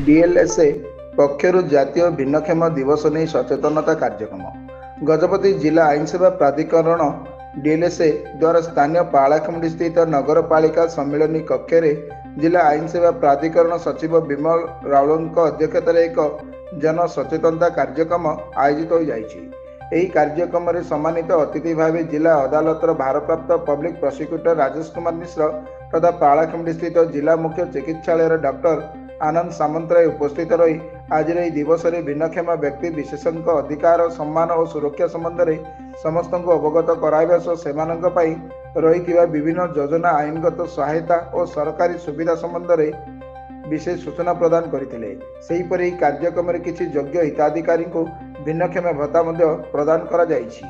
DLSA पक्षर जातीय भिन्नक्षम दिवस नहीं सचेतनता कार्यक्रम गजपति जिला आईन सेवा प्राधिकरण डीएलएसए द्वारा स्थानीय पालाखमुंडी स्थित नगरपालिका सम्मिलनी कक्ष जिला आईन सेवा प्राधिकरण सचिव विमल राउल अध्यक्षतार एक जन सचेतनता कार्यक्रम आयोजित हो जाइछि। ଏହି କାର୍ଯ୍ୟକ୍ରମରେ ସମ୍ମାନିତ ଅତିଥି ଭାବେ ଜିଲ୍ଲା ଅଦାଲତର ଭାରପ୍ରାପ୍ତ ପବ୍ଲିକ୍ ପ୍ରସିକ୍ୟୁଟର ରାଜେଶ କୁମାର ମିଶ୍ର ତଥା ପାଳାଖେମୁଣ୍ଡି ସ୍ଥିତ ଜିଲ୍ଲା ମୁଖ୍ୟ ଚିକିତ୍ସାଳୟର ଡକ୍ଟର ଆନନ୍ଦ ସାମନ୍ତରାୟ ଉପସ୍ଥିତ ରହି ଆଜିର ଏହି ଦିବସରେ ଭିନ୍ନକ୍ଷମ ବ୍ୟକ୍ତି ବିଶେଷଙ୍କ ଅଧିକାର ସମ୍ମାନ ଓ ସୁରକ୍ଷା ସମ୍ବନ୍ଧରେ ସମସ୍ତଙ୍କୁ ଅବଗତ କରାଇବା ସହ ସେମାନଙ୍କ ପାଇଁ ରହିଥିବା ବିଭିନ୍ନ ଯୋଜନା ଆଇନଗତ ସହାୟତା ଓ ସରକାରୀ ସୁବିଧା ସମ୍ବନ୍ଧରେ विशेष सूचना प्रदान करथिले। सेहीपरि कार्यक्रम किछि योग्य हिताधिकारी भिन्नक्षम भत्ता प्रदान करा जाइछि।